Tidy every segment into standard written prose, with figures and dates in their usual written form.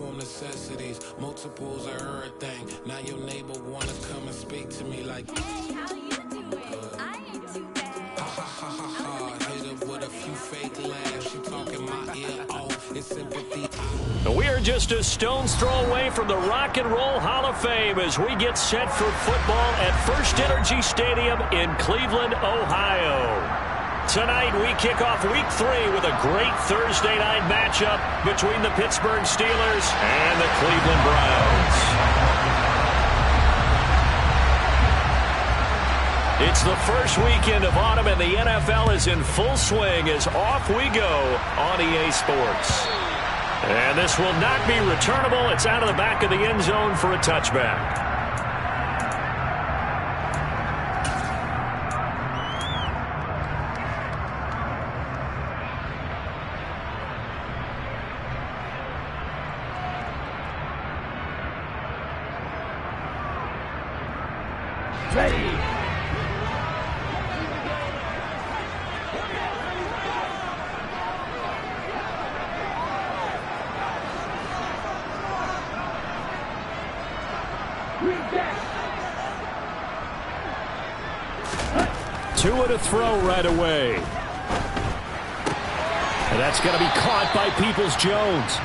household necessities, multiples of everything. Now your neighbor wanna come and speak to me like, hey, how you doing? I ain't too bad. Ha ha ha ha ha. Hit her with a few fake laughs. She talking my ear off. It's sympathy. We are just a stone's throw away from the Rock and Roll Hall of Fame as we get set for football at First Energy Stadium in Cleveland, Ohio. Tonight, we kick off Week 3 with a great Thursday night matchup between the Pittsburgh Steelers and the Cleveland Browns. It's the first weekend of autumn, and the NFL is in full swing as off we go on EA Sports. And this will not be returnable. It's out of the back of the end zone for a touchback. Ready. Tua to throw right away. And that's going to be caught by Peoples-Jones.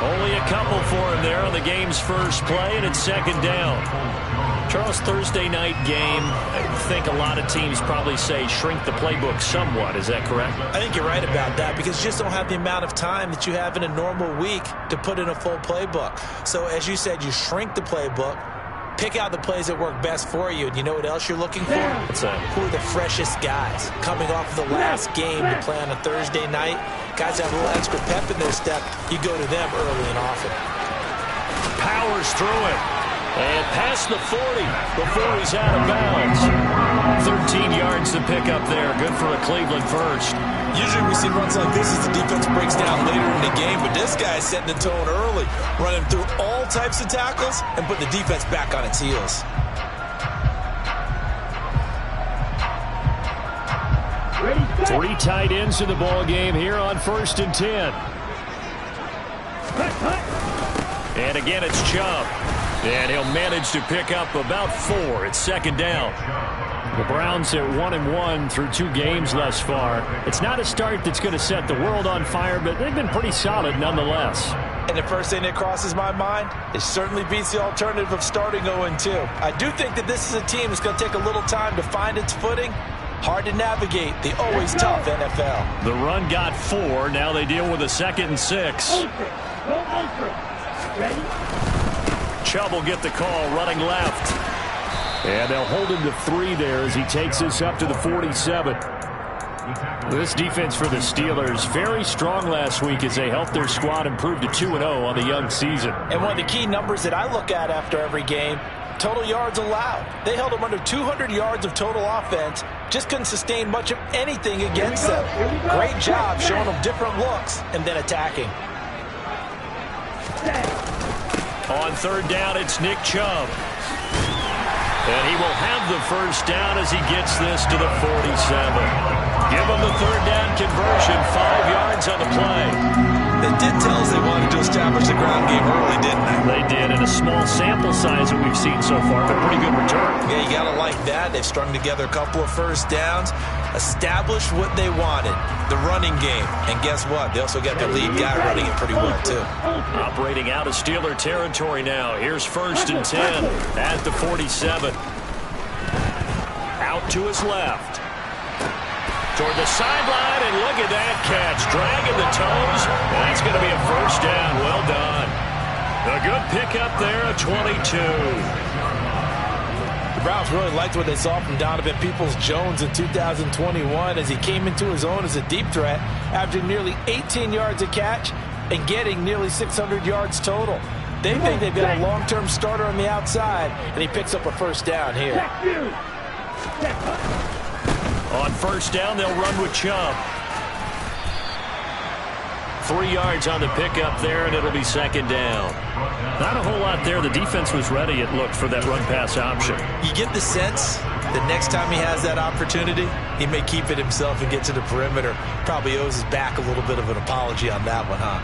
Only a couple for him there on the game's first play, and it's second down. Charles, Thursday night game, I think a lot of teams probably say shrink the playbook somewhat. Is that correct? I think you're right about that because you just don't have the amount of time that you have in a normal week to put in a full playbook. So as you said, you shrink the playbook, pick out the plays that work best for you, and you know what else you're looking for? What's that? Who are the freshest guys coming off of the last game to play on a Thursday night? Guys that have a little extra pep in their step, you go to them early and often. Powers through it. And past the 40 before he's out of bounds. 13 yards to pick up there. Good for a Cleveland first. Usually we see runs like this as the defense breaks down later in the game, but this guy's setting the tone early, running through all types of tackles and putting the defense back on its heels. Three tight ends in the ball game here on 1st and 10. And again, it's Chubb. And he'll manage to pick up about 4. It's second down. The Browns at 1-1 through 2 games thus far. It's not a start that's going to set the world on fire, but they've been pretty solid nonetheless. And the first thing that crosses my mind, it certainly beats the alternative of starting 0-2. I do think that this is a team that's going to take a little time to find its footing. Hard to navigate the always tough NFL. The run got 4. Now they deal with a 2nd and 6. Ready? Chubb will get the call running left. And they'll hold him to 3 there as he takes us up to the 47. This defense for the Steelers, very strong last week as they helped their squad improve to 2-0 on the young season. And one of the key numbers that I look at after every game, total yards allowed. They held them under 200 yards of total offense. Just couldn't sustain much of anything against them. Great job showing them different looks and then attacking. On 3rd down, it's Nick Chubb. And he will have the first down as he gets this to the 47. Give him the 3rd down conversion, 5 yards on the play. They did tell us they wanted to establish the ground game early, didn't they? They did, in a small sample size that we've seen so far, but pretty good return. Yeah, you got to like that. They've strung together a couple of first downs, established what they wanted, the running game. And guess what? They also got their lead guy running it pretty well, too. Operating out of Steeler territory now. Here's 1st and 10 at the 47. Out to his left. Toward the sideline, and look at that catch. Dragging the toes. That's going to be a first down. Well done. A good pickup there at 22. The Browns really liked what they saw from Donovan Peoples-Jones in 2021 as he came into his own as a deep threat, averaging nearly 18 yards a catch and getting nearly 600 yards total. They think they've got a long-term starter on the outside, and he picks up a first down here. On 1st down, they'll run with Chubb. 3 yards on the pickup there, and it'll be 2nd down. Not a whole lot there. The defense was ready, it looked, for that run-pass option. You get the sense that next time he has that opportunity, he may keep it himself and get to the perimeter. Probably owes his back a little bit of an apology on that one, huh?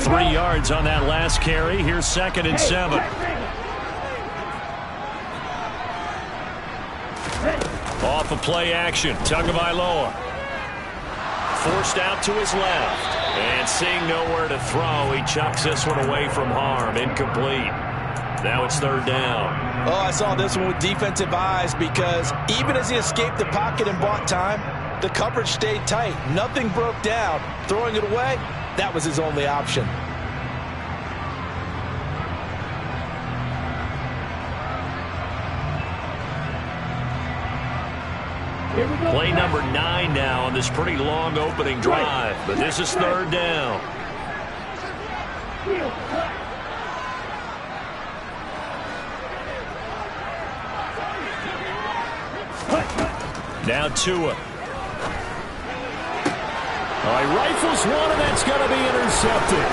3 yards on that last carry. Here's 2nd and 7. Off of play action. Tagovailoa. Forced out to his left. And seeing nowhere to throw, he chucks this one away from harm. Incomplete. Now it's 3rd down. Oh, I saw this one with defensive eyes because even as he escaped the pocket and bought time, the coverage stayed tight. Nothing broke down. Throwing it away, that was his only option. Play number 9 now on this pretty long opening drive. But this is 3rd down. Now Tua. He rifles one, and that's going to be intercepted.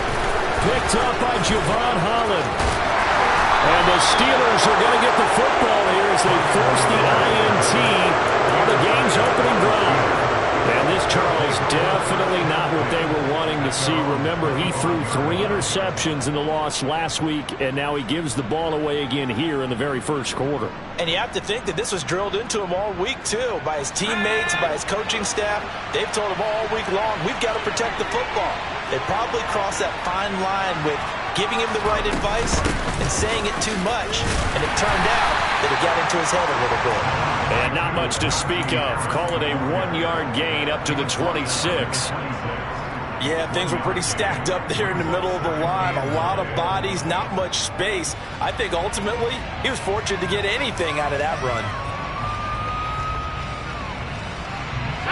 Picked up by Javon Holland. And the Steelers are going to get the football here as they force the INT on the game's opening drive. And this, Charles, definitely not what they were wanting to see. Remember, he threw 3 interceptions in the loss last week, and now he gives the ball away again here in the very first quarter. And you have to think that this was drilled into him all week, too, by his teammates, by his coaching staff. They've told him all week long, we've got to protect the football. They probably crossed that fine line with giving him the right advice and saying it too much. And it turned out that it got into his head a little bit. And not much to speak of. Call it a 1-yard gain up to the 26. Yeah, things were pretty stacked up there in the middle of the line. A lot of bodies, not much space. I think ultimately he was fortunate to get anything out of that run.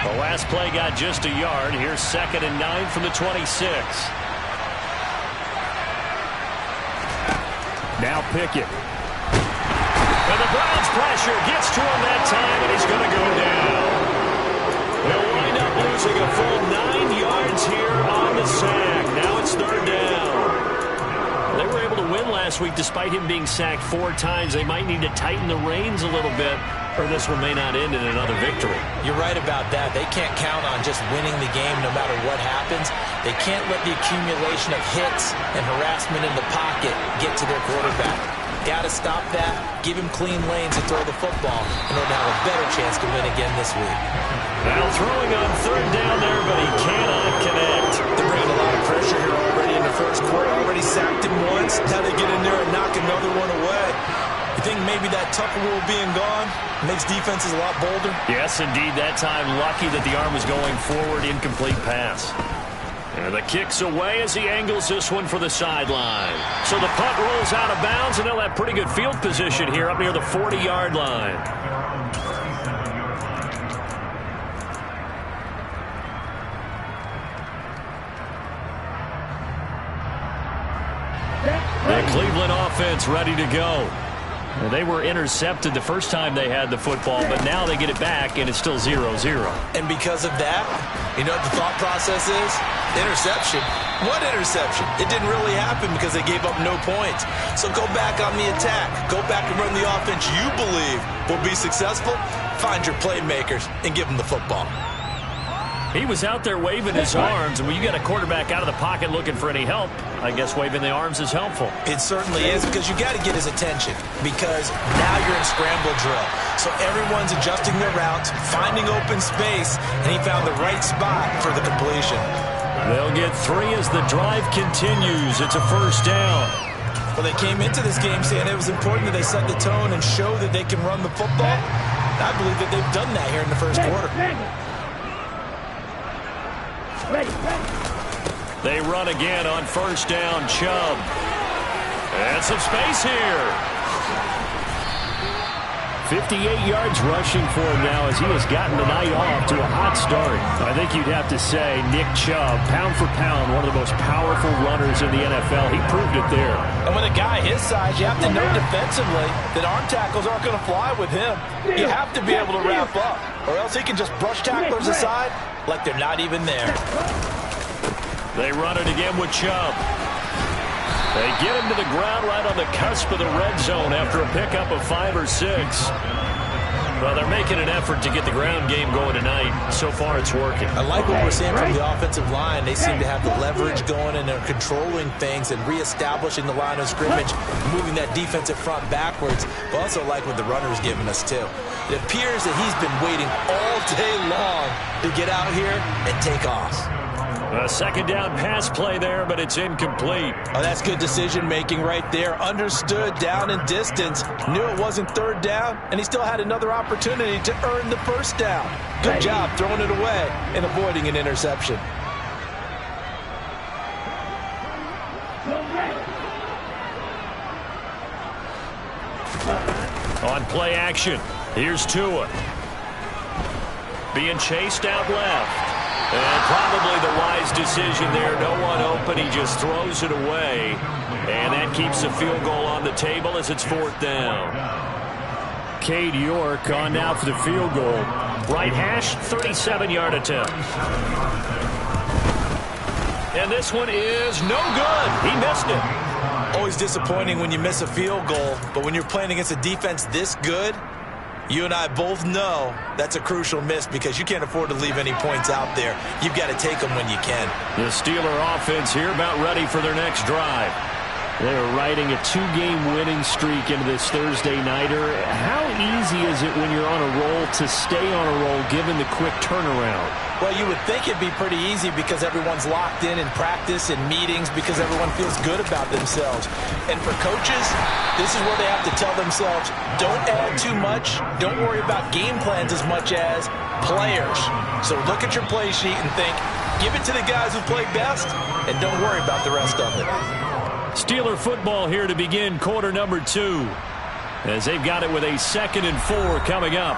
The last play got just a yard. Here's 2nd and 9 from the 26. Now Pickett. And the Browns pressure gets to him that time, and he's going to go down. They'll wind up losing a full 9 yards here on the sack. Now it's 3rd down. They were able to win last week despite him being sacked 4 times. They might need to tighten the reins a little bit, or this one may not end in another victory. You're right about that. They can't count on just winning the game no matter what happens. They can't let the accumulation of hits and harassment in the pocket get to their quarterback. Got to stop that, give him clean lanes to throw the football in order to have a better chance to win again this week. Now throwing on 3rd down there, but he cannot connect. They're bringing a lot of pressure here already in the first quarter. Already sacked him once. Now they get in there and knock another one away. You think maybe that Tucker rule being gone makes defenses a lot bolder? Yes, indeed. That time, lucky that the arm was going forward. Incomplete pass. And the kick's away as he angles this one for the sideline. So the punt rolls out of bounds, and they'll have pretty good field position here up near the 40-yard line. The Cleveland offense ready to go. Well, they were intercepted the first time they had the football, but now they get it back, and it's still 0-0. And because of that, you know what the thought process is? Interception. What interception? It didn't really happen because they gave up no points. So go back on the attack. Go back and run the offense you believe will be successful. Find your playmakers and give them the football. He was out there waving his arms, and when you get a quarterback out of the pocket looking for any help, I guess waving the arms is helpful. It certainly is, because you got to get his attention, because now you're in scramble drill. So everyone's adjusting their routes, finding open space, and he found the right spot for the completion. They'll get 3 as the drive continues. It's a 1st down. Well, they came into this game saying it was important that they set the tone and show that they can run the football. I believe that they've done that here in the first quarter. They run again on 1st down. Chubb. And some space here. 58 yards rushing for him now as he has gotten the night off to a hot start. I think you'd have to say Nick Chubb, pound for pound, one of the most powerful runners in the NFL. He proved it there. And with a guy his size, you have to know defensively that arm tackles aren't going to fly with him. You have to be able to wrap up, or else he can just brush tacklers aside like they're not even there. They run it again with Chubb. They get him to the ground right on the cusp of the red zone after a pickup of 5 or 6. Well, they're making an effort to get the ground game going tonight. So far, it's working. I like what we're seeing from the offensive line. They seem to have the leverage going, and they're controlling things and reestablishing the line of scrimmage, moving that defensive front backwards. But also like what the runner's giving us, too. It appears that he's been waiting all day long to get out here and take off. A second down pass play there, but it's incomplete. Oh, that's good decision-making right there. Understood down and distance. Knew it wasn't third down, and he still had another opportunity to earn the first down. Good job throwing it away and avoiding an interception. On play action, here's Tua. Being chased out left. And probably the wise decision there. No one open. He just throws it away. And that keeps the field goal on the table as it's fourth down. Cade York on now for the field goal. Right hash, 37-yard attempt. And this one is no good. He missed it. Always disappointing when you miss a field goal. But when you're playing against a defense this good, you and I both know that's a crucial miss because you can't afford to leave any points out there. You've got to take them when you can. The Steeler offense here about ready for their next drive. They're riding a 2-game winning streak into this Thursday nighter. How easy is it when you're on a roll to stay on a roll given the quick turnaround? Well, you would think it'd be pretty easy because everyone's locked in practice and meetings because everyone feels good about themselves. And for coaches, this is where they have to tell themselves, don't add too much. Don't worry about game plans as much as players. So look at your play sheet and think, give it to the guys who play best and don't worry about the rest of it. Steeler football here to begin quarter number 2 as they've got it with a 2nd and 4 coming up.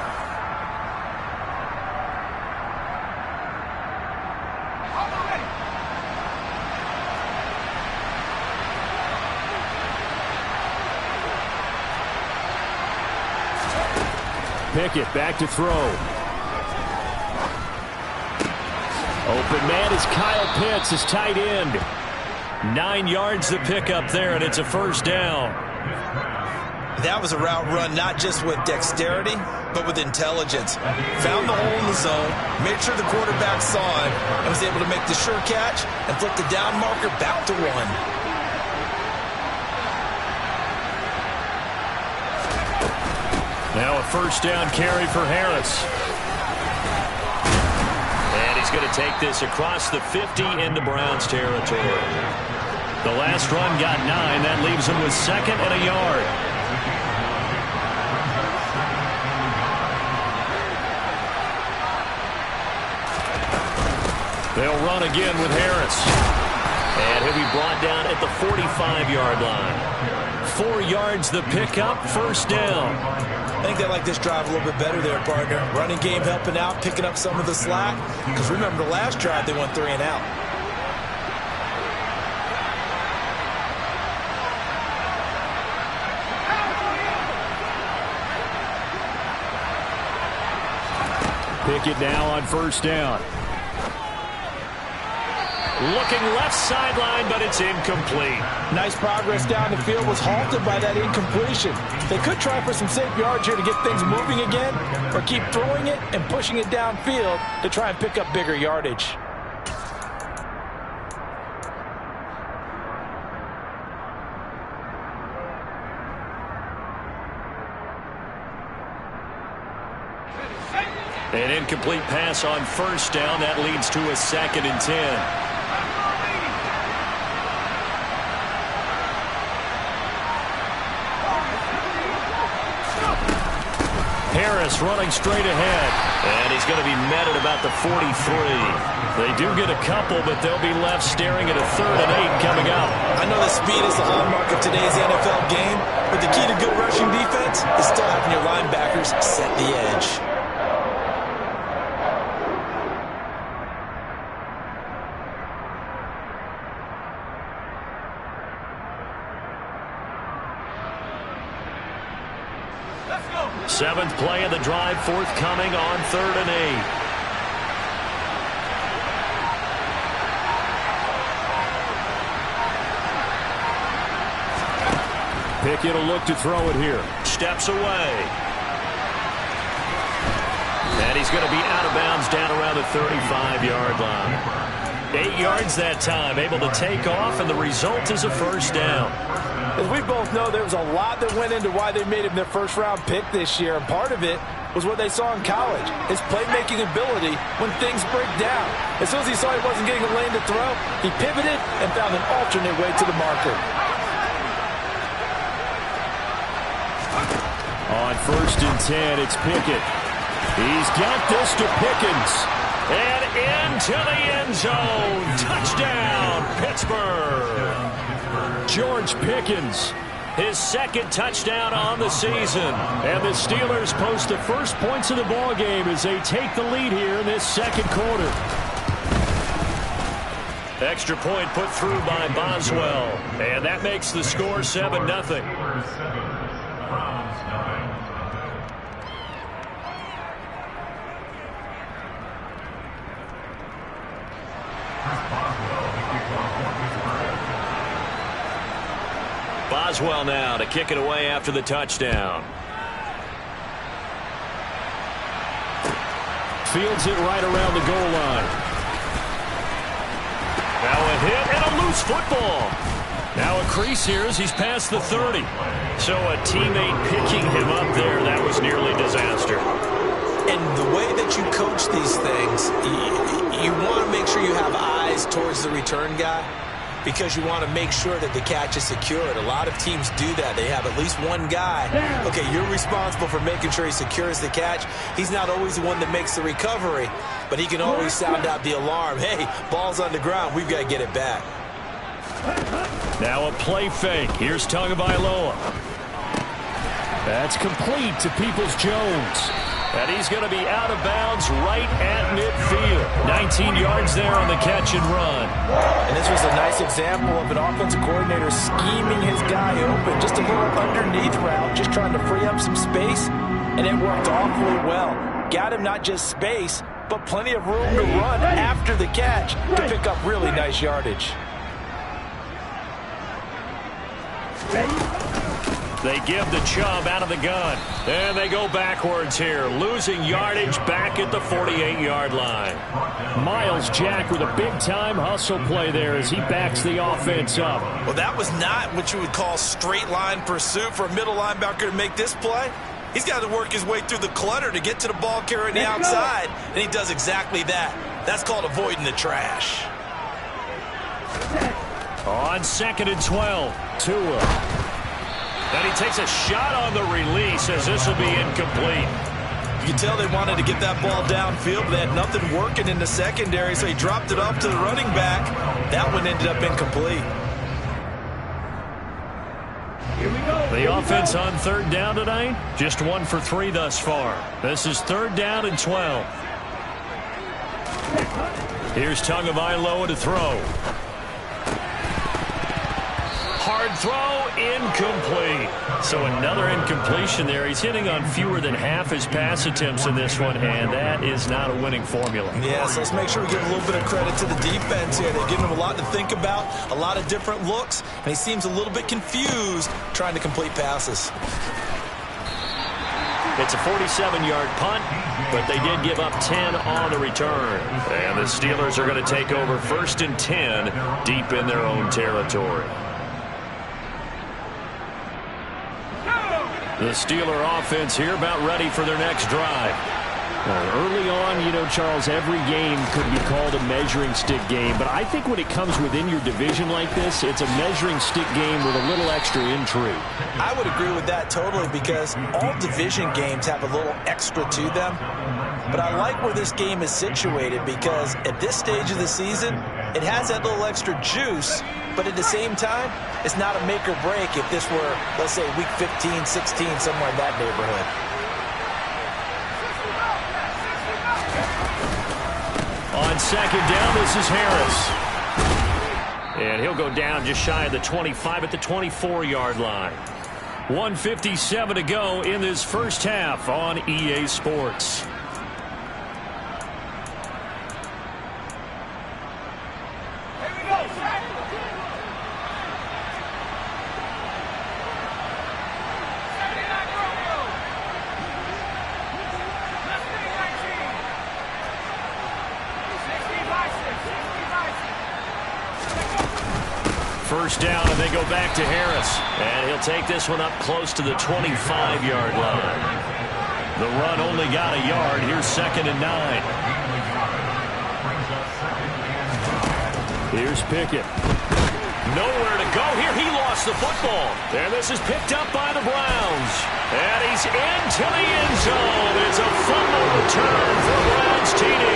Pickett back to throw. Open man is Kyle Pitts, his tight end. 9 yards the pickup there, and it's a first down. That was a route run not just with dexterity, but with intelligence. Found the hole in the zone, made sure the quarterback saw him, and was able to make the sure catch and flip the down marker back to 1. Now a first down carry for Harris. And he's going to take this across the 50 into Browns territory. The last run got 9. That leaves him with 2nd and a yard. They'll run again with Harris. And he'll be brought down at the 45-yard line. 4 yards the pickup, first down. I think they like this drive a little bit better there, partner. Running game helping out, picking up some of the slack. Because remember the last drive, they went 3 and out. Pickett now on first down. Looking left sideline, but it's incomplete. Nice progress down the field, was halted by that incompletion. They could try for some safe yards here to get things moving again, or keep throwing it and pushing it downfield to try and pick up bigger yardage. An incomplete pass on first down. That leads to a 2nd and 10. Harris running straight ahead. And he's going to be met at about the 43. They do get a couple, but they'll be left staring at a 3rd and 8 coming up. I know that speed is the hallmark of today's NFL game, but the key to good rushing defense is still having your linebackers set the edge. Seventh play of the drive forthcoming on 3rd and 8. Pickett will look to throw it here. Steps away. is going to be out of bounds down around the 35-yard line. 8 yards that time, able to take off, and the result is a first down. As we both know, there was a lot that went into why they made him their first-round pick this year, and part of it was what they saw in college, his playmaking ability when things break down. As soon as he saw he wasn't getting a lane to throw, he pivoted and found an alternate way to the marker. On 1st and 10, it's Pickett. He's got this to Pickens. And into the end zone. Touchdown, Pittsburgh. George Pickens, his 2nd touchdown on the season. And the Steelers post the first points of the ballgame as they take the lead here in this 2nd quarter. Extra point put through by Boswell. And that makes the score 7-0. Boswell now to kick it away after the touchdown. Fields it right around the goal line. Now a hit and a loose football. Now a crease here as he's past the 30. So a teammate picking him up there, that was nearly disaster. And the way that you coach these things, you want to make sure you have eyes towards the return guy because you want to make sure that the catch is secured. A lot of teams do that. They have at least one guy. Okay, you're responsible for making sure he secures the catch. He's not always the one that makes the recovery, but he can always sound out the alarm. Hey, ball's on the ground. We've got to get it back. Now a play fake. Here's Tagovailoa. That's complete to Peoples-Jones. And he's going to be out of bounds right at midfield. 19 yards there on the catch and run. And this was a nice example of an offensive coordinator scheming his guy open. Just a little underneath route, just trying to free up some space. And it worked awfully well. Got him not just space, but plenty of room to run after the catch to pick up really nice yardage. They give the Chubb out of the gun. And they go backwards here, losing yardage back at the 48-yard line. Miles Jack with a big-time hustle play there as he backs the offense up. Well, that was not what you would call straight-line pursuit for a middle linebacker to make this play. He's got to work his way through the clutter to get to the ball carrier on the outside, and he does exactly that. That's called avoiding the trash. On 2nd and 12, Tua. And he takes a shot on the release as this will be incomplete. You can tell they wanted to get that ball downfield, but they had nothing working in the secondary, so he dropped it off to the running back. That one ended up incomplete. Here we go. The offense on 3rd down tonight, just 1 for 3 thus far. This is 3rd down and 12. Here's Tagovailoa to throw. Hard throw, incomplete. So another incompletion there. He's hitting on fewer than half his pass attempts in this one, and that is not a winning formula. Yes, let's make sure we give a little bit of credit to the defense here. They've given him a lot to think about, a lot of different looks, and he seems a little bit confused trying to complete passes. It's a 47-yard punt, but they did give up 10 on the return. And the Steelers are going to take over 1st and 10 deep in their own territory. The Steeler offense here about ready for their next drive. Early on, you know, Charles, every game could be called a measuring stick game. But I think when it comes within your division like this, it's a measuring stick game with a little extra intrigue. I would agree with that totally because all division games have a little extra to them. But I like where this game is situated because at this stage of the season, it has that little extra juice. But at the same time, it's not a make or break if this were, let's say, week 15, 16, somewhere in that neighborhood. On 2nd down, this is Harris. And he'll go down just shy of the 25 at the 24-yard line. 1:57 to go in this first half on EA Sports. first down, and they go back to Harris. And he'll take this one up close to the 25-yard line. The run only got a yard. Here's 2nd and 9. Here's Pickett. Nowhere to go here. He lost the football. And this is picked up by the Browns. And he's into the end zone. It's a fumble return for Browns TD.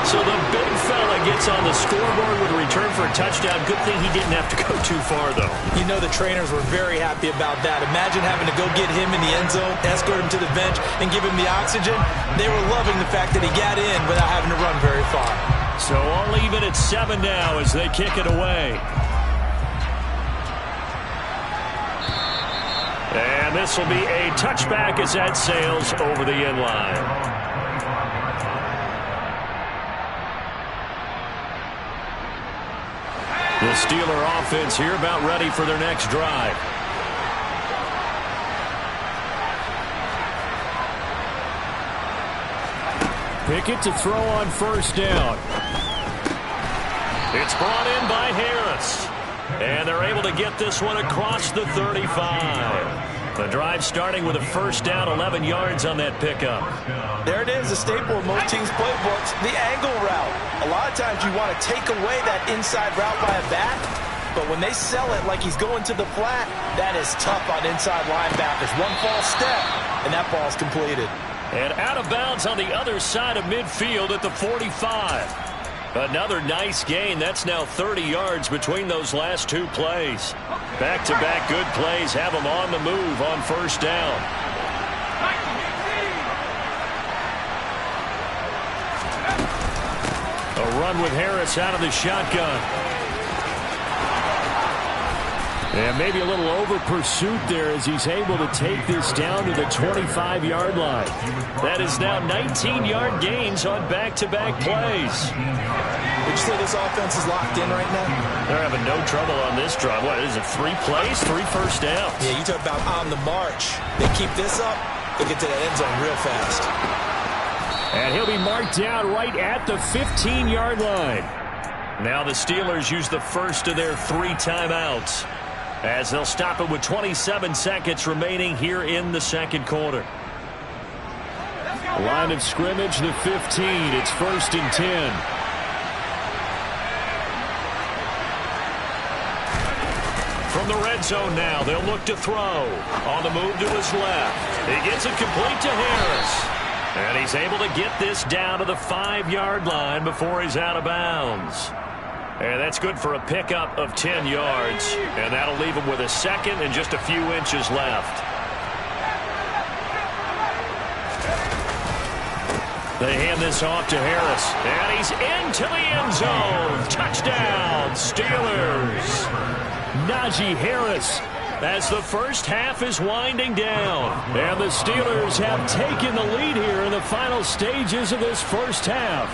So the big fella gets on the scoreboard with a return for a touchdown. Good thing he didn't have to go too far, though. You know the trainers were very happy about that. Imagine having to go get him in the end zone, escort him to the bench, and give him the oxygen. They were loving the fact that he got in without having to run very far. So all even at 7 now as they kick it away. And this will be a touchback as that sails over the end line. The Steeler offense here about ready for their next drive. Pickett to throw on first down. It's brought in by Harris. And they're able to get this one across the 35. The drive starting with a first down, 11 yards on that pickup. There it is, a staple of most teams' playbooks, the angle route. A lot of times you want to take away that inside route by a back, but when they sell it like he's going to the flat, that is tough on inside linebackers. One false step, and that ball's completed. And out of bounds on the other side of midfield at the 45. Another nice gain. That's now 30 yards between those last two plays. Back-to-back good plays have them on the move on first down. A run with Harris out of the shotgun. And maybe a little over pursuit there as he's able to take this down to the 25-yard line. That is now 19-yard gains on back-to-back plays. Would you say this offense is locked in right now? They're having no trouble on this drive. What is it, 3 plays, 3 first downs? Yeah, you talk about on the march. They keep this up, they get to that end zone real fast. And he'll be marked down right at the 15-yard line. Now the Steelers use the first of their 3 timeouts, as they'll stop it with 27 seconds remaining here in the second quarter. Line of scrimmage, the 15. It's 1st and 10. From the red zone now, they'll look to throw. On the move to his left. He gets it complete to Harris. And he's able to get this down to the 5-yard line before he's out of bounds. And that's good for a pickup of 10 yards. And that'll leave him with a second and just a few inches left. They hand this off to Harris. And he's into the end zone. Touchdown, Steelers. Najee Harris as the first half is winding down. And the Steelers have taken the lead here in the final stages of this first half.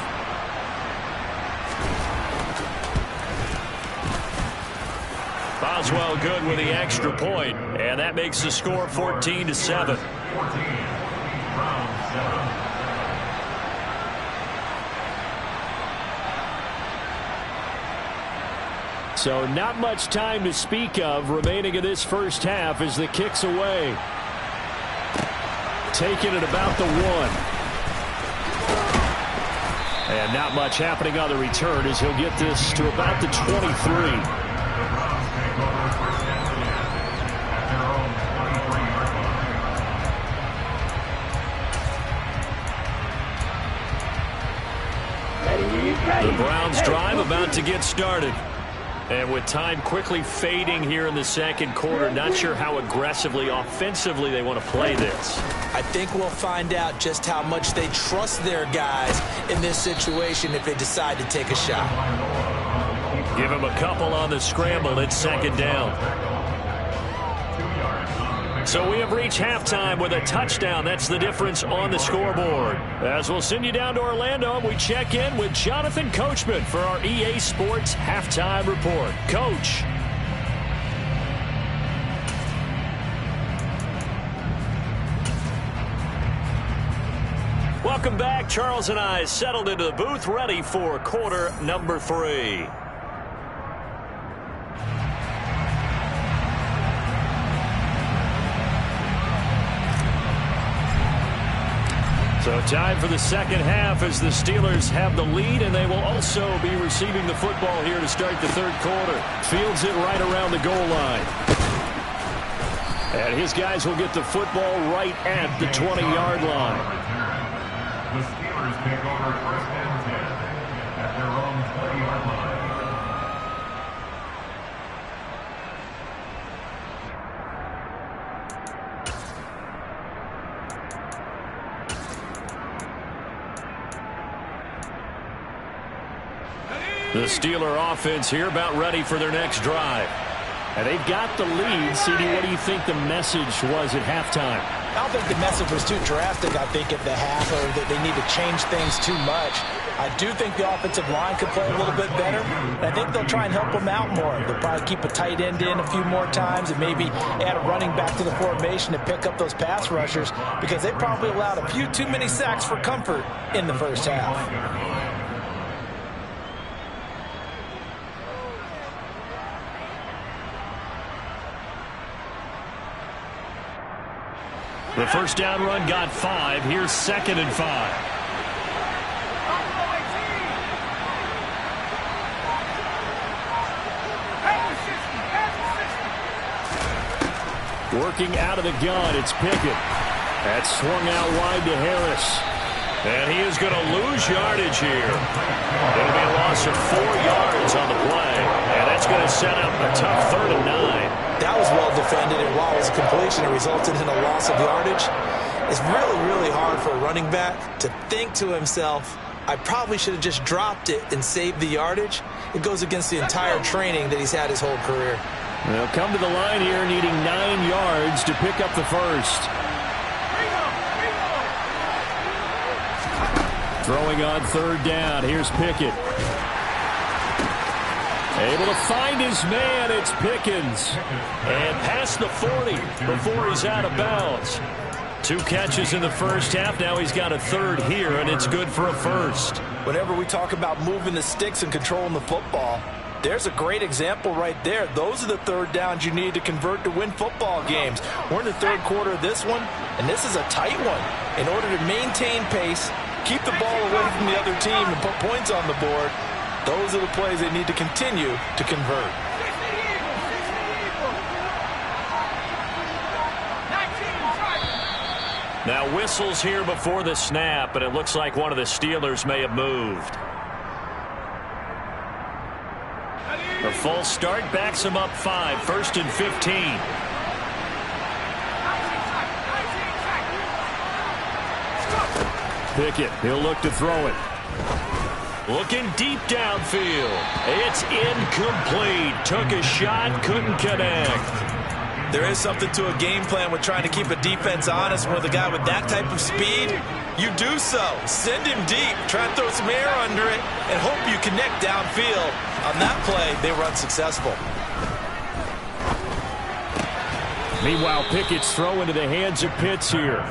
Boswell good with the extra point, and that makes the score 14-7. So not much time to speak of remaining in this first half as the kick's away. Taking it about the 1. And not much happening on the return as he'll get this to about the 23. The Browns drive about to get started. And with time quickly fading here in the second quarter, not sure how aggressively, offensively they want to play this. I think we'll find out just how much they trust their guys in this situation if they decide to take a shot. Give them a couple on the scramble. It's 2nd down. So we have reached halftime with a touchdown. That's the difference on the scoreboard. As we'll send you down to Orlando, we check in with Jonathan Coachman for our EA Sports Halftime Report. Coach. Welcome back. Charles and I settled into the booth, ready for quarter number 3. So time for the second half as the Steelers have the lead, and they will also be receiving the football here to start the third quarter. Fields it right around the goal line. And his guys will get the football right at the 20-yard line. The Steelers take over first and 10 at their own 20-yard line. The Steeler offense here about ready for their next drive. And they've got the lead. CD, what do you think the message was at halftime? I don't think the message was too drastic, I think, at the half, or that they need to change things too much. I do think the offensive line could play a little bit better, and I think they'll try and help them out more. They'll probably keep a tight end in a few more times and maybe add a running back to the formation to pick up those pass rushers, because they probably allowed a few too many sacks for comfort in the first half. The first down run got 5. Here's 2nd and 5. Working out of the gun, it's Pickett. That's swung out wide to Harris. And he is going to lose yardage here. It'll be a loss of 4 yards on the play. And that's going to set up a tough 3rd and 9. That was well defended, and while it was a completion, it resulted in a loss of yardage. It's really, really hard for a running back to think to himself, I probably should have just dropped it and saved the yardage. It goes against the entire training that he's had his whole career. They'll come to the line here needing 9 yards to pick up the first. Throwing on 3rd down. Here's Pickett. Able to find his man. It's Pickens. And past the 40 before he's out of bounds. 2 catches in the first half. Now he's got a 3rd here, and it's good for a first. Whenever we talk about moving the sticks and controlling the football, there's a great example right there. Those are the 3rd downs you need to convert to win football games. We're in the 3rd quarter of this one, and this is a tight one. In order to maintain pace, keep the ball away from the other team, and put points on the board, those are the plays they need to continue to convert. Now whistles here before the snap, and it looks like one of the Steelers may have moved. A false start backs him up 5, 1st and 15. Pickett, he'll look to throw it. Looking deep downfield. It's incomplete. Took a shot, couldn't connect. There is something to a game plan with trying to keep a defense honest. With a guy with that type of speed, you do so. Send him deep, try and throw some air under it, and hope you connect downfield. On that play, they were unsuccessful. Meanwhile, Pickett's throw into the hands of Pitts here.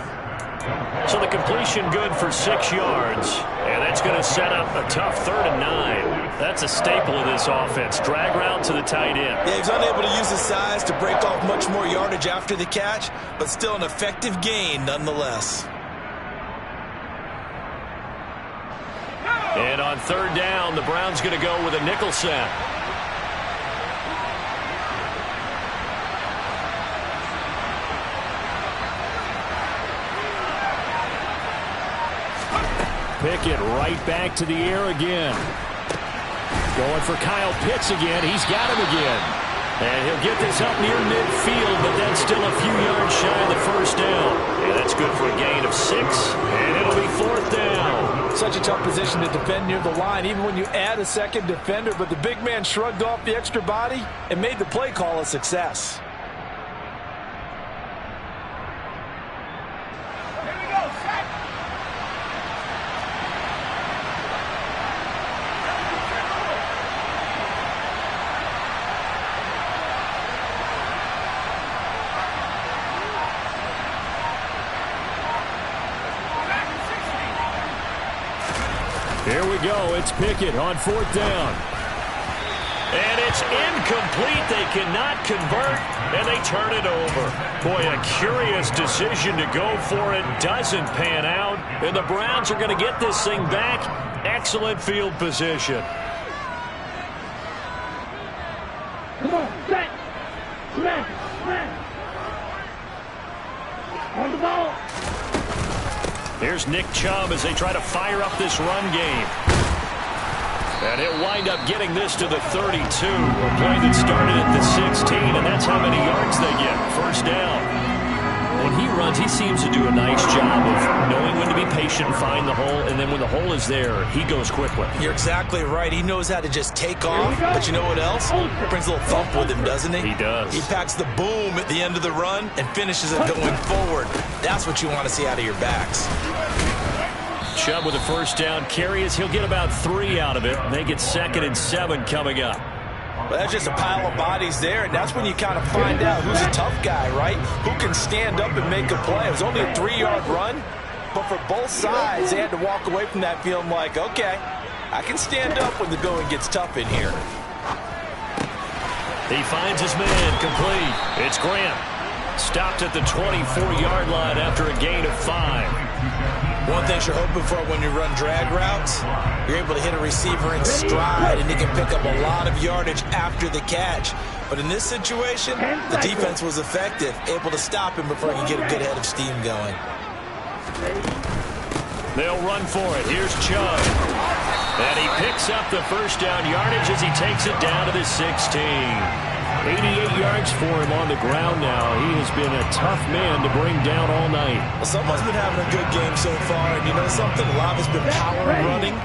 So the completion good for 6 yards. And that's going to set up a tough 3rd and 9. That's a staple of this offense. Drag route to the tight end. Yeah, he's unable to use his size to break off much more yardage after the catch, but still an effective gain nonetheless. And on 3rd down, the Browns going to go with a nickel set. Pickett right back to the air again. Going for Kyle Pitts again. He's got him again. And he'll get this up near midfield, but that's still a few yards shy of the first down. And that's good for a gain of 6, and it'll be 4th down. Such a tough position to defend near the line, even when you add a second defender, but the big man shrugged off the extra body and made the play call a success. Here we go. It's Pickett on 4th down. And it's incomplete. They cannot convert, and they turn it over. Boy, a curious decision to go for it. Doesn't pan out, and the Browns are going to get this thing back. Excellent field position. Come on, set. Smash. On the ball. Here's Nick Chubb as they try to fire up this run game. And he'll wind up getting this to the 32. A play that started at the 16, and that's how many yards they get. First down. When he runs, he seems to do a nice job of knowing when to be patient and find the hole, and then when the hole is there, he goes quickly. You're exactly right. He knows how to just take off, but you know what else? Brings a little thump with him, doesn't he? He does. He packs the boom at the end of the run and finishes it going forward. That's what you want to see out of your backs. Chubb with a first down carry as he'll get about 3 out of it. They get 2nd and 7 coming up. Well, that's just a pile of bodies there, and that's when you kind of find out who's a tough guy, right? Who can stand up and make a play. It was only a 3-yard run, but for both sides, they had to walk away from that feeling like, okay, I can stand up when the going gets tough in here. He finds his man complete. It's Grant. Stopped at the 24-yard line after a gain of 5. One thing you're hoping for when you run drag routes, you're able to hit a receiver in stride, and he can pick up a lot of yardage after the catch. But in this situation, the defense was effective, able to stop him before he could get a good head of steam going. They'll run for it. Here's Chubb. And he picks up the first down yardage as he takes it down to the 16. 88 yards for him on the ground now. He has been a tough man to bring down all night. Well, someone's been having a good game so far, and you know something? A lot of it's been power and running.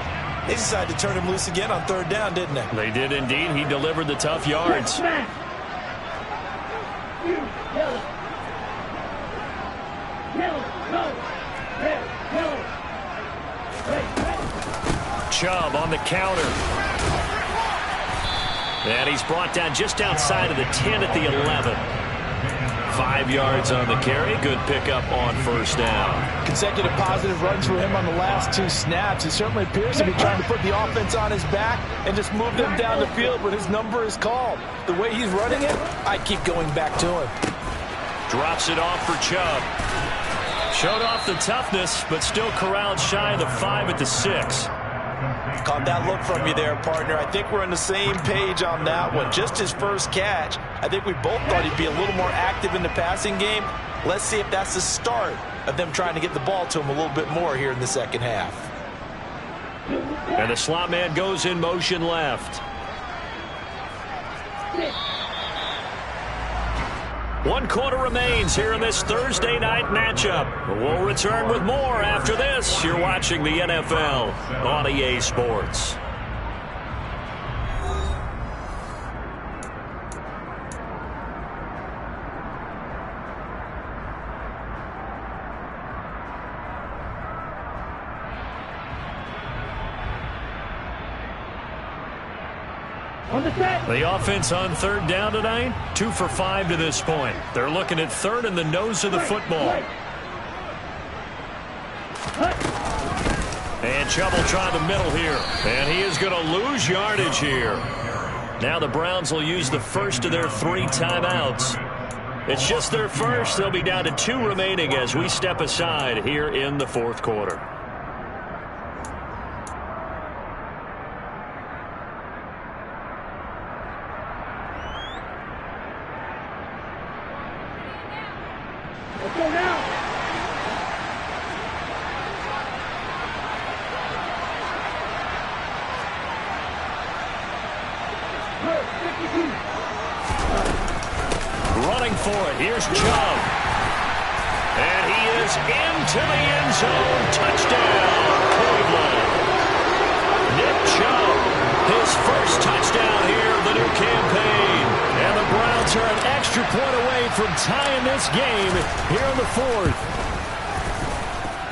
They decided to turn him loose again on 3rd down, didn't they? They did indeed. He delivered the tough yards. Chubb on the counter. And he's brought down just outside of the 10 at the 11. 5 yards on the carry. Good pickup on first down. Consecutive positive runs for him on the last 2 snaps. He certainly appears to be trying to put the offense on his back and just move them down the field when his number is called. The way he's running it, I keep going back to him. Drops it off for Chubb. Showed off the toughness, but still corralled shy of the 5 at the 6. Caught that look from you there, partner. I think we're on the same page on that one. Just his first catch. I think we both thought he'd be a little more active in the passing game. Let's see if that's the start of them trying to get the ball to him a little bit more here in the second half. And the slot man goes in motion left. 1 quarter remains here in this Thursday night matchup. We'll return with more after this. You're watching the NFL on EA Sports. The offense on 3rd down tonight, 2 for 5 to this point. They're looking at 3rd and the nose of the football. And Chubb will try the middle here. And he is going to lose yardage here. Now the Browns will use the first of their 3 timeouts. It's just their first. They'll be down to 2 remaining as we step aside here in the 4th quarter. Running for it. Here's Chubb. And he is into the end zone. Touchdown, Cleveland. Nick Chubb, his first touchdown here of the new campaign. And the Browns are an extra point away from tying this game here in the 4th.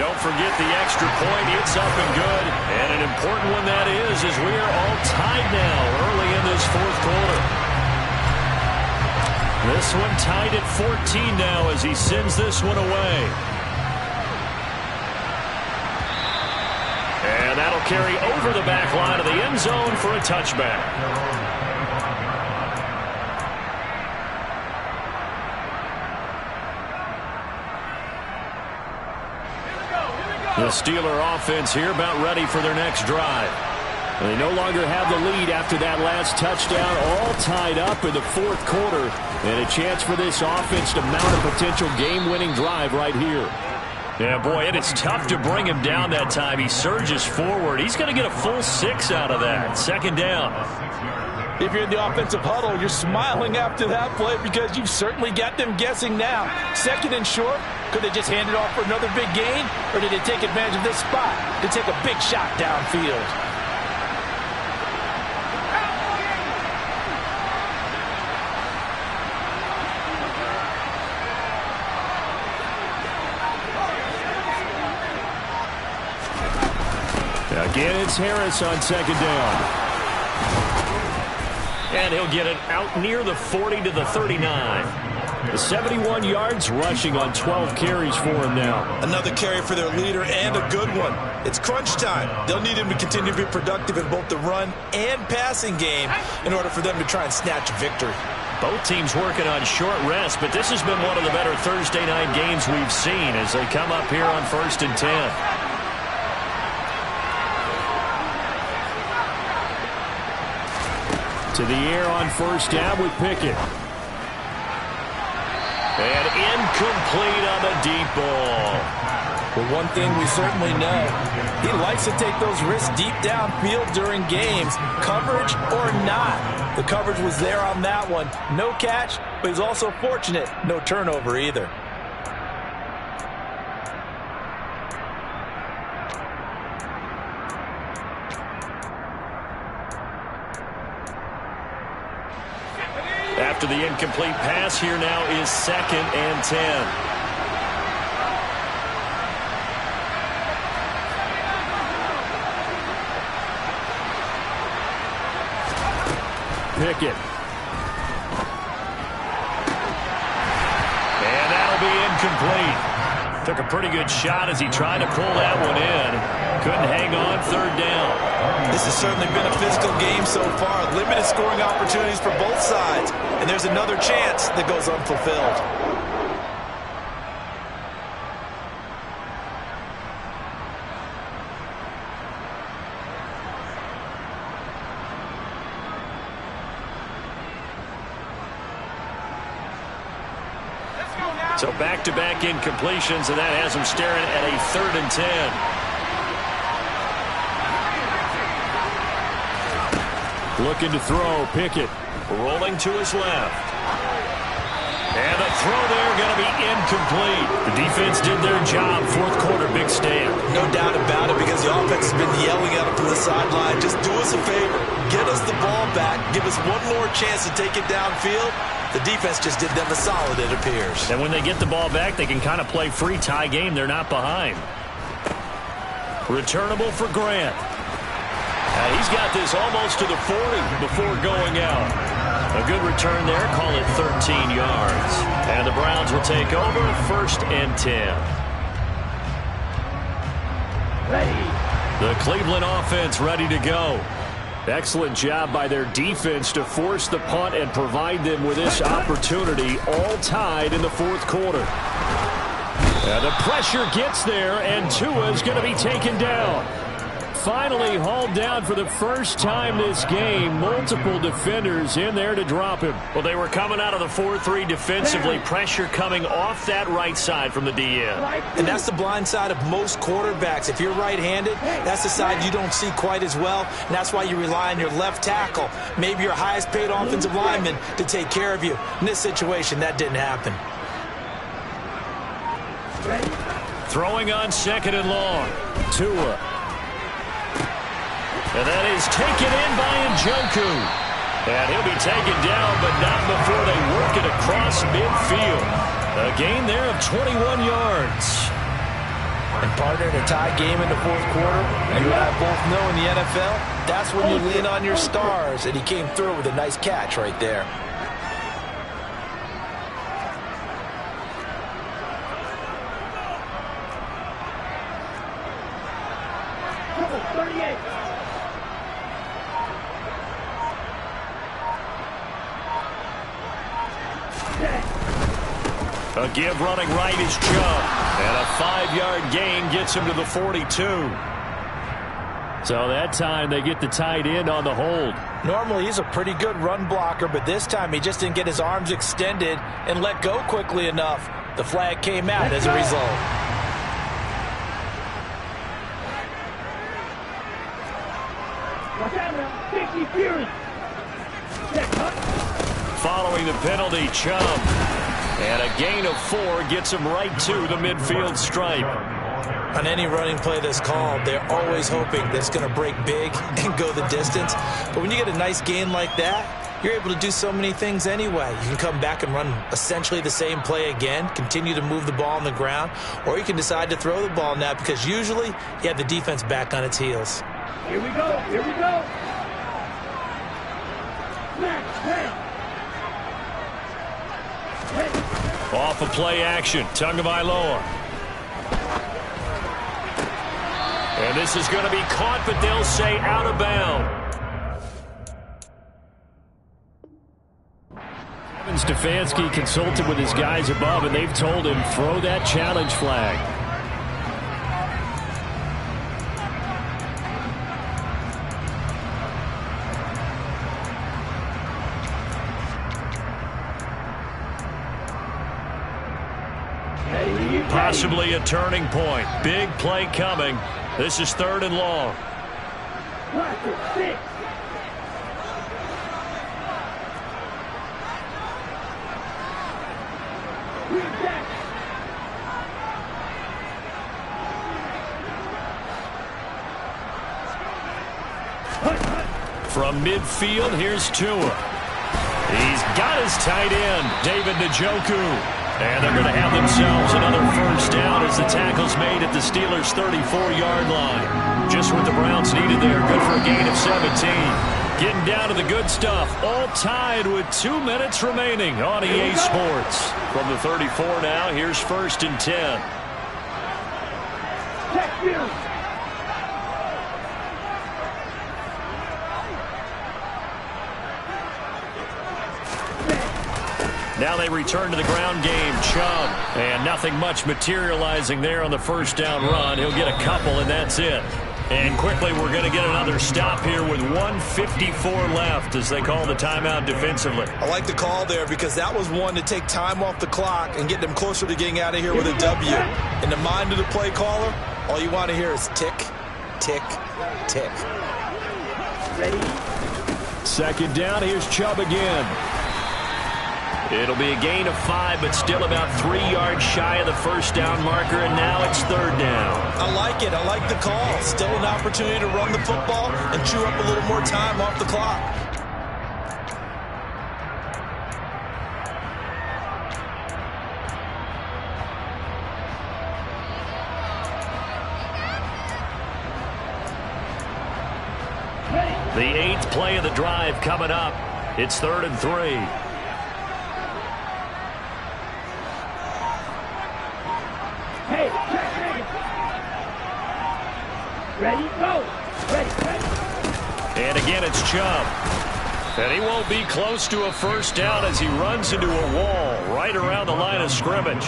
Don't forget the extra point. It's up and good. And an important one that is as we are all tied now early in this 4th quarter. This one tied at 14 now as he sends this one away. And that'll carry over the back line of the end zone for a touchback. The Steeler offense here about ready for their next drive. They no longer have the lead after that last touchdown, all tied up in the fourth quarter, and a chance for this offense to mount a potential game-winning drive right here. Yeah, boy, it is tough to bring him down that time. He surges forward. He's going to get a full 6 out of that. Second down. If you're in the offensive huddle, you're smiling after that play because you've certainly got them guessing now. Second and short, could they just hand it off for another big gain, or did they take advantage of this spot to take a big shot downfield? Again, it's Harris on second down. And he'll get it out near the 40 to the 39. The 71 yards rushing on 12 carries for him now. Another carry for their leader and a good one. It's crunch time. They'll need him to continue to be productive in both the run and passing game in order for them to try and snatch a victory. Both teams working on short rest, but this has been one of the better Thursday night games we've seen as they come up here on 1st and 10. To the air on first down with Pickett. And incomplete on the deep ball. Well, one thing we certainly know, he likes to take those risks deep downfield during games, coverage or not. The coverage was there on that one. No catch, but he's also fortunate. No turnover either. After the incomplete pass, here now is 2nd and 10. Pickett. And that'll be incomplete. Took a pretty good shot as he tried to pull that one in. Couldn't hang on, 3rd down. This has certainly been a physical game so far. Limited scoring opportunities for both sides. And there's another chance that goes unfulfilled. So back-to-back incompletions, and that has him staring at a 3rd and 10. Looking to throw, Pickett rolling to his left. And the throw there going to be incomplete. The defense did their job. Fourth quarter, big stand. No doubt about it, because the offense has been yelling at him from the sideline. Just do us a favor. Get us the ball back. Give us one more chance to take it downfield. The defense just did them a solid, it appears. And when they get the ball back, they can kind of play free tie game. They're not behind. Returnable for Grant. He's got this almost to the 40 before going out. A good return there. Call it 13 yards. And the Browns will take over 1st and 10. Ready. The Cleveland offense ready to go. Excellent job by their defense to force the punt and provide them with this opportunity, all tied in the fourth quarter. And the pressure gets there, and Tua is going to be taken down. Finally hauled down for the first time this game. Multiple defenders in there to drop him. Well, they were coming out of the 4-3 defensively. Pressure coming off that right side from the DN. And that's the blind side of most quarterbacks. If you're right-handed, that's the side you don't see quite as well. And that's why you rely on your left tackle, maybe your highest-paid offensive lineman, to take care of you. In this situation, that didn't happen. Throwing on 2nd and long. Tua. And that is taken in by Njoku. And he'll be taken down, but not before they work it across midfield. A gain there of 21 yards. And partner, in a tie game in the fourth quarter, you and I both know in the NFL, that's when you lean on your stars. And he came through with a nice catch right there. A give running right is Chubb. And a 5-yard gain gets him to the 42. So that time they get the tight end on the hold. Normally he's a pretty good run blocker, but this time he just didn't get his arms extended and let go quickly enough. The flag came out as a result. Following the penalty, Chubb. And a gain of 4 gets him right to the midfield stripe. On any running play that's called, they're always hoping that it's going to break big and go the distance. But when you get a nice gain like that, you're able to do so many things anyway. You can come back and run essentially the same play again, continue to move the ball on the ground, or you can decide to throw the ball now because usually you have the defense back on its heels. Here we go. Here we go. Off of play action, Tagovailoa. And this is going to be caught, but they'll say out of bounds. Kevin Stefanski consulted with his guys above, and they've told him throw that challenge flag. Possibly a turning point. Big play coming. This is 3rd and long. From midfield, here's Tua. He's got his tight end, David Njoku. And they're going to have themselves another first down as the tackle's made at the Steelers' 34-yard line. Just what the Browns needed there. Good for a gain of 17. Getting down to the good stuff. All tied with 2 minutes remaining on EA Sports. From the 34 now, here's 1st and 10. Now they return to the ground game. Chubb. And nothing much materializing there on the first down run. He'll get a couple, and that's it. And quickly, we're going to get another stop here with 1:54 left as they call the timeout defensively. I like the call there because that was one to take time off the clock and get them closer to getting out of here with a W. In the mind of the play caller, all you want to hear is tick, tick, tick. Ready? 2nd down, here's Chubb again. It'll be a gain of 5, but still about 3 yards shy of the first down marker, and now it's 3rd down. I like it. I like the call. Still an opportunity to run the football and chew up a little more time off the clock. The 8th play of the drive coming up. It's 3rd and 3. Hey, ready, go. Ready. And again, it's Chubb. And he won't be close to a first down as he runs into a wall right around the line of scrimmage.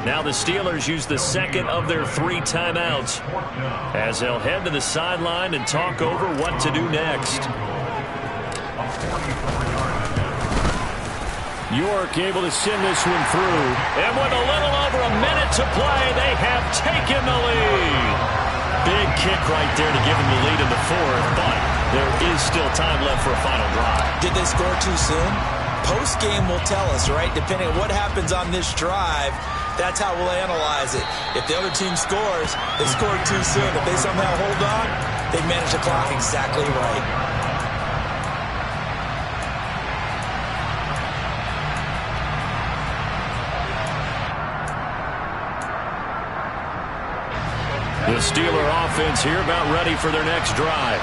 Now the Steelers use the 2nd of their 3 timeouts as they'll head to the sideline and talk over what to do next. York able to send this one through. And with a little over a minute to play, they have taken the lead. Big kick right there to give them the lead in the 4th, but there is still time left for a final drive. Did they score too soon? Post-game will tell us, right? Depending on what happens on this drive, that's how we'll analyze it. If the other team scores, they scored too soon. If they somehow hold on, they manage the clock exactly right. The Steeler offense here about ready for their next drive.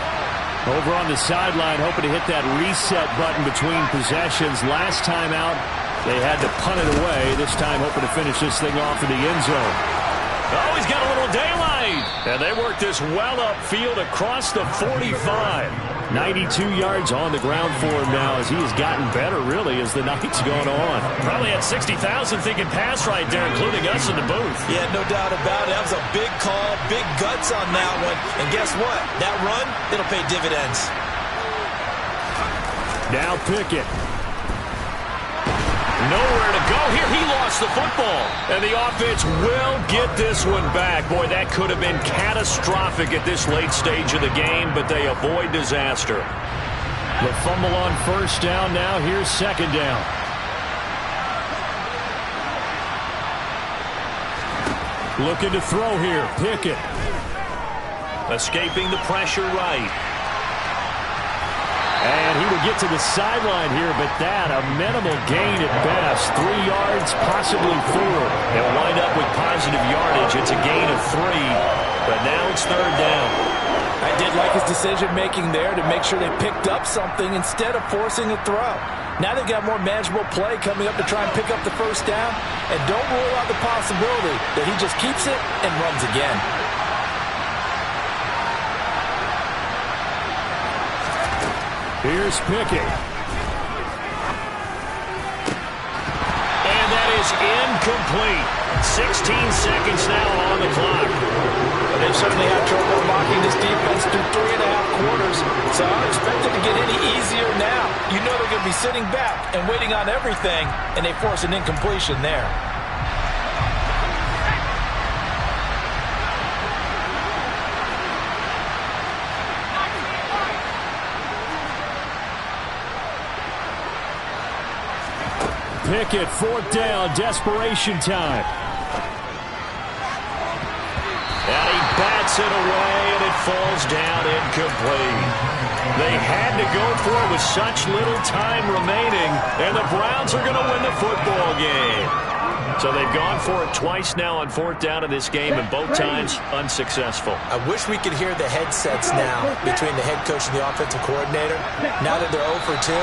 Over on the sideline, hoping to hit that reset button between possessions. Last time out, they had to punt it away. This time, hoping to finish this thing off in the end zone. Oh, he's got a little daylight. And they work this well upfield across the 45. 92 yards on the ground for him now as he has gotten better, really, as the night's gone on. Probably had 60,000 thinking pass right there, including us in the booth. Yeah, no doubt about it. That was a big call, big guts on that one. And guess what? That run, it'll pay dividends. Now Pickett. Nowhere to go here. He lost the football. And the offense will get this one back. Boy, that could have been catastrophic at this late stage of the game, but they avoid disaster. The fumble on first down now. Here's second down. Looking to throw here. Pickett. Escaping the pressure right. And he will get to the sideline here, but that, a minimal gain at best. 3 yards, possibly 4. They'll wind up with positive yardage. It's a gain of 3, but now it's third down. I did like his decision-making there to make sure they picked up something instead of forcing a throw. Now they've got more manageable play coming up to try and pick up the first down, and don't rule out the possibility that he just keeps it and runs again. Here's Pickett. And that is incomplete. 16 seconds now on the clock. They've certainly had trouble blocking this defense through 3.5 quarters, so I don't expect it to get any easier now. You know they're going to be sitting back and waiting on everything, and they force an incompletion there. Pickett, fourth down, desperation time. And he bats it away, and it falls down incomplete. They had to go for it with such little time remaining, and the Browns are going to win the football game. So they've gone for it twice now on fourth down in this game, and both times unsuccessful. I wish we could hear the headsets now between the head coach and the offensive coordinator. Now that they're 0 for 2,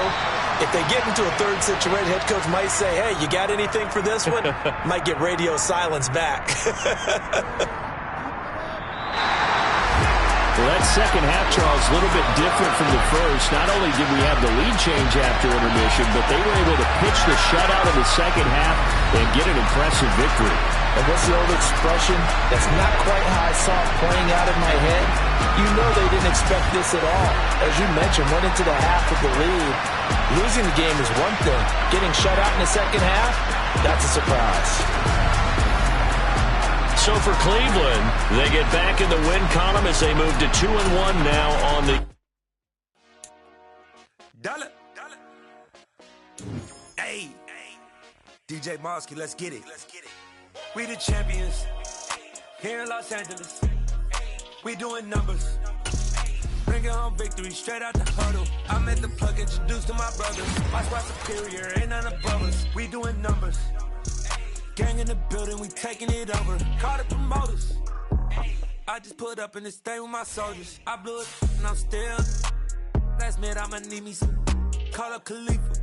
if they get into a third situation, head coach might say, hey, you got anything for this one? Might get radio silence back. Well, that second half, Charles, a little bit different from the first. Not only did we have the lead change after intermission, but they were able to pitch the shutout in the second half and get an impressive victory. And what's the old expression? That's not quite how I saw it playing out in my head. You know they didn't expect this at all. As you mentioned, went into the half with the lead. Losing the game is one thing. Getting shut out in the second half, that's a surprise. So for Cleveland, they get back in the win column as they move to 2-1 now on the... Hey, DJ Mosky, let's get it. We the champions here in Los Angeles. We doing numbers. Bringing home victory straight out the huddle. I'm at the plug, introduced to my brothers. My squad superior, ain't none above us. We doing numbers. Gang in the building, we taking it over. Call the promoters. I just put up in this thing with my soldiers. I blew it and I'm still. Last minute I'ma need me some. Call up Khalifa.